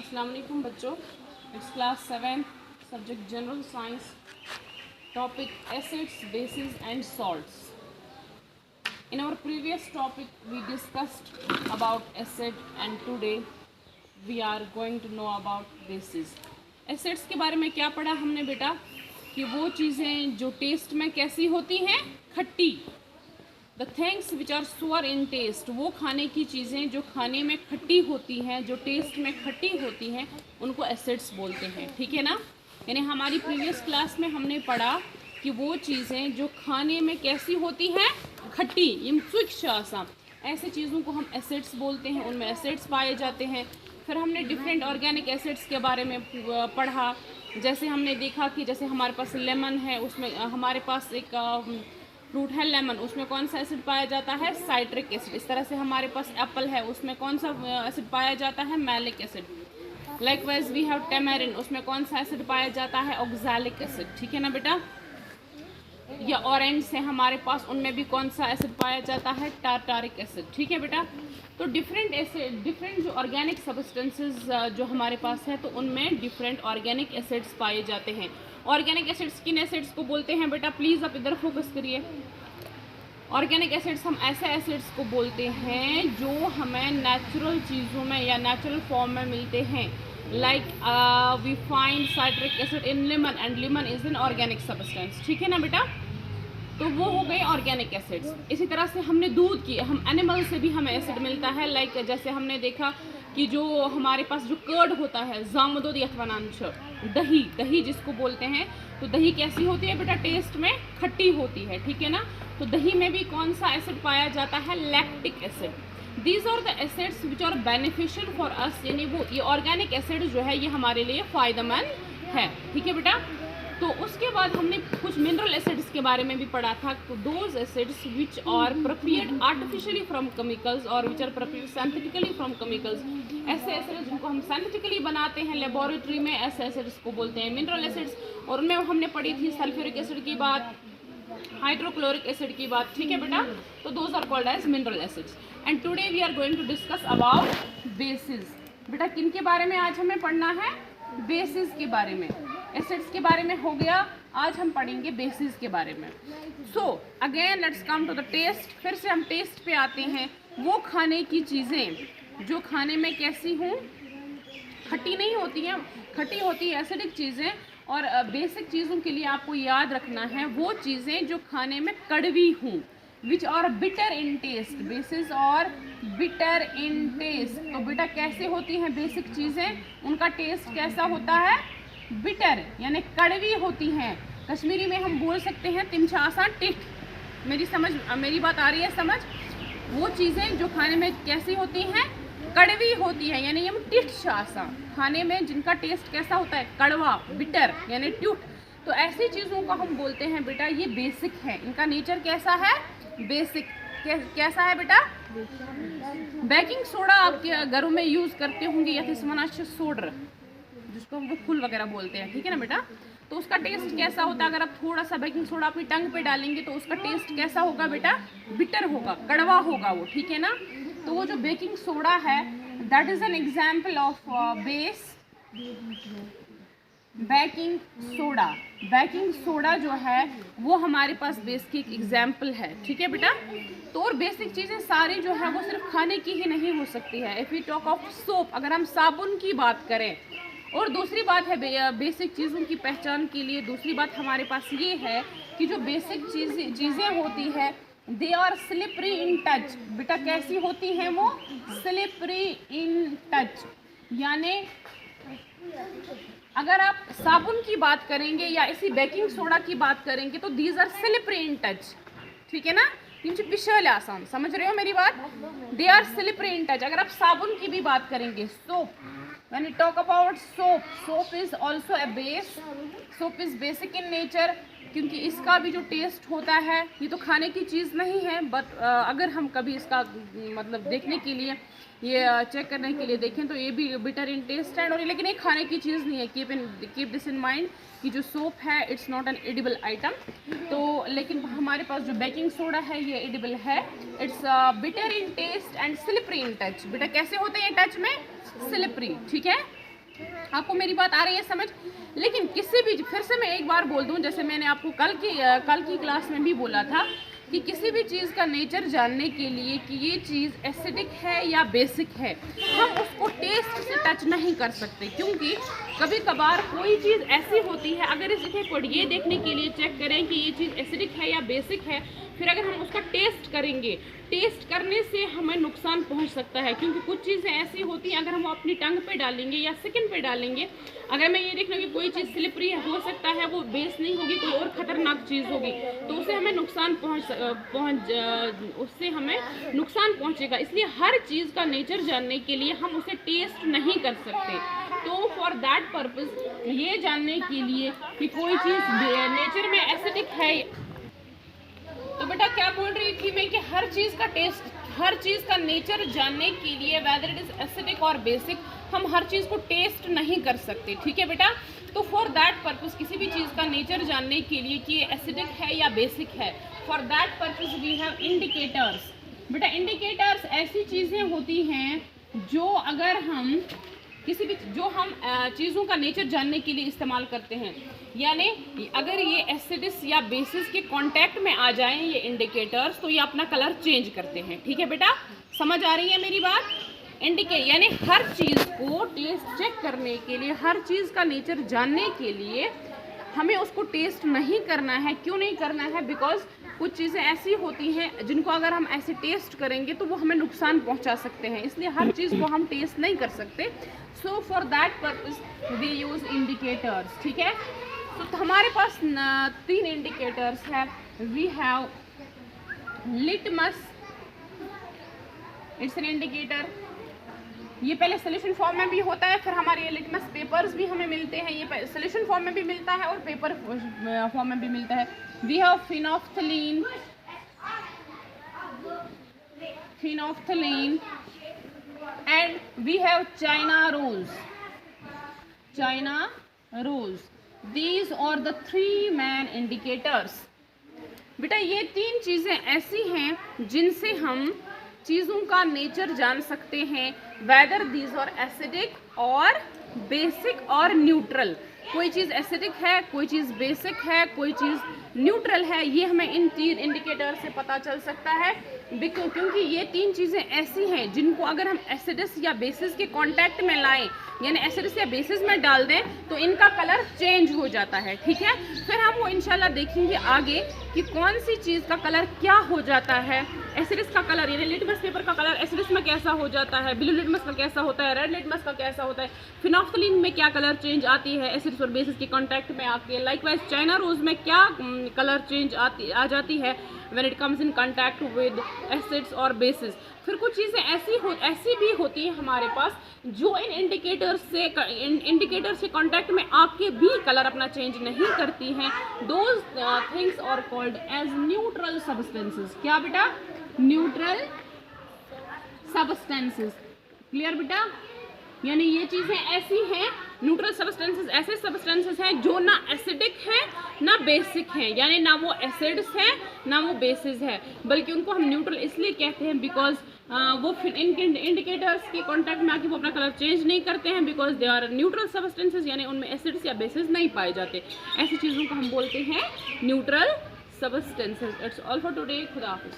अस्सलाम वालेकुम बच्चों, it's class 7 subject general science, topic acids, basis and salts. In our previous topic we discussed about acid and today we are going to know about bases. Acids के बारे में क्या पढ़ा हमने बेटा कि वो चीज़ें जो टेस्ट में कैसी होती हैं, खट्टी. द थिंग्स विच आर सुअर इन टेस्ट, वो खाने की चीज़ें जो खाने में खट्टी होती हैं, जो टेस्ट में खट्टी होती हैं, उनको एसिड्स बोलते हैं. ठीक है ना. यानी हमारी प्रीवियस क्लास में हमने पढ़ा कि वो चीज़ें जो खाने में कैसी होती हैं, खट्टी, ऐसे चीज़ों को हम एसिड्स बोलते हैं. उनमें एसिड्स पाए जाते हैं. फिर हमने डिफरेंट ऑर्गेनिक एसिड्स के बारे में पढ़ा. जैसे हमने देखा कि जैसे हमारे पास लेमन है, उसमें हमारे पास एक फ्रूट है लेमन, उसमें कौन सा एसिड पाया जाता है, साइट्रिक एसिड. इस तरह से हमारे पास एप्पल है, उसमें कौन सा एसिड पाया जाता है, malic acid. Likewise we have tamarind, उसमें कौन सा एसिड पाया जाता है, ऑक्सैलिक एसिड. ठीक है ना बेटा. या ऑरेंज है हमारे पास, उनमें भी कौन सा एसिड पाया जाता है, टार्टारिक एसिड. ठीक है बेटा. तो डिफरेंट एसिड, डिफरेंट जो ऑर्गेनिक सब्सटेंसेस जो हमारे पास है, तो उनमें डिफरेंट ऑर्गेनिक एसिड्स पाए जाते हैं. ऑर्गेनिक एसिड्स किन एसिड्स को बोलते हैं बेटा, प्लीज़ आप इधर फोकस करिए. ऑर्गेनिक एसिड्स हम ऐसे एसिड्स को बोलते हैं जो हमें नेचुरल चीज़ों में या नेचुरल फॉर्म में मिलते हैं. Like we find citric acid in lemon and lemon is an organic substance. ठीक है ना बेटा. तो वो हो गए ऑर्गेनिक एसिड्स. इसी तरह से हमने दूध की, हम एनिमल से भी हमें एसिड मिलता है. लाइक जैसे हमने देखा कि जो हमारे पास जो कर्ड होता है, जामदोद यथवनांश, दही, दही जिसको बोलते हैं, तो दही कैसी होती है बेटा, टेस्ट में खट्टी होती है. ठीक है ना. तो दही में भी कौन सा एसिड पाया जाता है, lactic acid. These are the acids which are beneficial for us. यानी वो ये ऑर्गेनिक एसिड जो है ये हमारे लिए फ़ायदेमंद है. ठीक है बेटा. तो उसके बाद हमने कुछ मिनरल एसिड्स के बारे में भी पढ़ा था. तो those acids which are prepared artificially from chemicals और which are prepared synthetically from chemicals. ऐसे एसिड्स जिनको हम सिंथेटिकली बनाते हैं लेबोरेटरी में, ऐसे एसिड्स को बोलते हैं मिनरल एसिड्स. और उनमें हमने पढ़ी थी सल्फ्यूरिक एसिड की बात, हाइड्रोक्लोरिक एसिड की बात. ठीक है बेटा. तो those are called as mineral acids. And today we are going to discuss about bases. बेटा किन के बारे में आज हमें पढ़ना है, बेसिस के बारे में. एसिड्स के बारे में हो गया, आज हम पढ़ेंगे बेसिस के बारे में. So again let's come to the taste. फिर से हम टेस्ट पे आते हैं. वो खाने की चीज़ें जो खाने में कैसी हों, खट्टी नहीं होती हैं, खट्टी होती है एसिडिक चीज़ें. और बेसिक चीज़ों के लिए आपको याद रखना है वो चीज़ें जो खाने में कड़वी हों, which are bitter in taste. Bases और बिटर इन टेस्ट. तो बेटा कैसे होती हैं बेसिक चीज़ें, उनका टेस्ट कैसा होता है, बिटर, यानी कड़वी होती हैं. कश्मीरी में हम बोल सकते हैं तिमछासा टिट. मेरी बात आ रही है समझ. वो चीज़ें जो खाने में कैसी होती हैं, कड़वी होती है, यानी हम टिट शासा, खाने में जिनका टेस्ट कैसा होता है, कड़वा, बिटर, यानी ट्यूट. तो ऐसी चीज़ों को हम बोलते हैं बेटा ये बेसिक है. इनका नेचर कैसा है, बेसिक. कैसा है बेटा, बेकिंग सोडा आपके घरों में यूज़ करते होंगे, या सोडर जिसको हम फुल वगैरह बोलते हैं. ठीक है ना बेटा. तो उसका टेस्ट कैसा होता है, अगर आप थोड़ा सा बेकिंग सोडा अपनी टंग पे डालेंगे तो उसका टेस्ट कैसा होगा बेटा, बिटर होगा, कड़वा होगा वो. ठीक है ना. तो वो जो बेकिंग सोडा है that is an example of base. Baking soda, baking soda जो है वो हमारे पास बेस की एक एग्जाम्पल है. ठीक है बेटा. तो और बेसिक चीज़ें सारी जो है वो सिर्फ खाने की ही नहीं हो सकती है. If you talk of soap, अगर हम साबुन की बात करें. और दूसरी बात है बेसिक चीज़ों की पहचान के लिए दूसरी बात हमारे पास ये है कि जो बेसिक चीज़ें होती है they are slippery in touch. बेटा कैसी होती हैं वो, स्लिपरी इन टच. यानी अगर आप साबुन की बात करेंगे या इसी बेकिंग सोडा की बात करेंगे तो these are slippery in touch. ठीक है ना. पिछले आसान समझ रहे हो मेरी बात. They are slippery in touch. अगर आप साबुन की भी बात करेंगे, soap, when we talk about soap, soap is also a base. soap is basic in nature. क्योंकि इसका भी जो टेस्ट होता है ये तो खाने की चीज़ नहीं है, बट अगर हम कभी इसका मतलब देखने के लिए, ये चेक करने के लिए देखें तो ये भी बिटर इन टेस्ट है. और लेकिन ये खाने की चीज़ नहीं है. कीप दिस इन माइंड कि जो सोप है it's not an edible item. तो लेकिन हमारे पास जो बेकिंग सोडा है ये एडिबल है. It's bitter in taste and slippery in touch. बेटा कैसे होते हैं टच में, स्लिपरी. ठीक है. आपको मेरी बात आ रही है समझ? लेकिन किसी भी, फिर से मैं एक बार बोल दूं, जैसे मैंने आपको कल की क्लास में भी बोला था कि किसी भी चीज़ का नेचर जानने के लिए कि ये चीज़ एसिडिक है या बेसिक है, हम उसको टेस्ट से टच नहीं कर सकते, क्योंकि कभी कभार कोई चीज़ ऐसी होती है, अगर इसे ये देखने के लिए चेक करें कि ये चीज़ एसिडिक है या बेसिक है, फिर अगर हम उसका टेस्ट करेंगे, टेस्ट करने से हमें नुकसान पहुंच सकता है, क्योंकि कुछ चीज़ें ऐसी होती हैं, अगर हम अपनी टंग पे डालेंगे या स्किन पे डालेंगे, अगर मैं ये देख लूँ कि कोई चीज़ स्लिपरी हो सकता है, वो बेस नहीं होगी, कोई और ख़तरनाक चीज़ होगी, तो उससे हमें नुकसान उससे हमें नुकसान पहुंचेगा। इसलिए हर चीज़ का नेचर जानने के लिए हम उसे टेस्ट नहीं कर सकते। तो फॉर दैट पर्पज़ ये जानने के लिए कि कोई चीज़ नेचर में एसिडिक है, तो बेटा क्या बोल रही थी मैं कि हर चीज़ का टेस्ट, हर चीज़ का नेचर जानने के लिए वेदर इट इज़ एसिडिक और बेसिक, हम हर चीज़ को टेस्ट नहीं कर सकते, ठीक है बेटा। तो फॉर दैट पर्पज़ किसी भी चीज़ का नेचर जानने के लिए कि ये एसिडिक है या बेसिक है, for that purpose we have indicators. बेटा इंडिकेटर्स ऐसी चीज़ें होती हैं जो अगर हम किसी भी, जो हम चीज़ों का नेचर जानने के लिए इस्तेमाल करते हैं, यानी अगर ये एसिडिस या बेसिस के कांटेक्ट में आ जाएं ये इंडिकेटर्स, तो ये अपना कलर चेंज करते हैं, ठीक है बेटा। समझ आ रही है मेरी बात? यानी हर चीज़ को टेस्ट चेक करने के लिए, हर चीज़ का नेचर जानने के लिए हमें उसको टेस्ट नहीं करना है। क्यों नहीं करना है? बिकॉज कुछ चीज़ें ऐसी होती हैं जिनको अगर हम ऐसे टेस्ट करेंगे तो वो हमें नुकसान पहुंचा सकते हैं, इसलिए हर चीज़ को हम टेस्ट नहीं कर सकते। So for that purpose we use indicators, ठीक है। तो हमारे पास 3 इंडिकेटर्स है। We have litmus, it's an indicator, ये पहले सोल्यूशन फॉर्म में भी होता है, फिर हमारे ये लिटमस पेपर्स भी हमें मिलते हैं, ये सोल्यूशन फॉर्म में भी मिलता है और पेपर फॉर्म में भी मिलता है। We have phenolphthalein and we have China rose. These are the 3 main indicators। बेटा ये 3 चीज़ें ऐसी हैं जिनसे हम चीज़ों का नेचर जान सकते हैं, वेदर दीज आर एसिडिक और बेसिक और न्यूट्रल। कोई चीज़ एसिडिक है, कोई चीज़ बेसिक है, कोई चीज़ न्यूट्रल है, ये हमें इन 3 इंडिकेटर से पता चल सकता है। क्योंकि ये 3 चीज़ें ऐसी हैं जिनको अगर हम एसिडिस या बेसिस के कांटेक्ट में लाएं, यानी एसिडिस या बेसिस में डाल दें, तो इनका कलर चेंज हो जाता है, ठीक है। फिर हम वो इंशाल्लाह देखेंगे आगे कि कौन सी चीज़ का कलर क्या हो जाता है। एसिडिस का कलर, यानी लिटमस पेपर का कलर एसिडिस में कैसा हो जाता है, ब्लू लिटमस का कैसा होता है, रेड लिटमस का कैसा होता है, फिनोफ्थलीन में क्या कलर चेंज आती है एसिडिस और बेसिस के कांटेक्ट में आके, लाइकवाइज चाइना रोज में क्या कलर चेंज आ जाती है when it comes in contact with acids और बेसिस। फिर कुछ चीज़ें ऐसी भी होती हैं हमारे पास जो इन इंडिकेटर से कांटेक्ट में आके भी कलर अपना चेंज नहीं करती हैं। Those things are called as neutral substances. क्या बेटा? Neutral substances. क्लियर बेटा? यानी ये चीज़ें ऐसी हैं, न्यूट्रल सब्सटेंसेस ऐसे सब्सटेंसेस हैं जो ना एसिडिक है ना बेसिक है, यानी ना वो एसिड्स है ना वो बेसिस है, बल्कि उनको हम न्यूट्रल इसलिए कहते हैं बिकॉज वो फिर इंडिकेटर्स के कांटेक्ट में आके वो अपना कलर चेंज नहीं करते हैं, because they are neutral substances, यानी उनमें एसिड्स या बेसिस नहीं पाए जाते। ऐसी चीज़ों को हम बोलते हैं neutral substances. It's all for today. खुदा हाफिज़।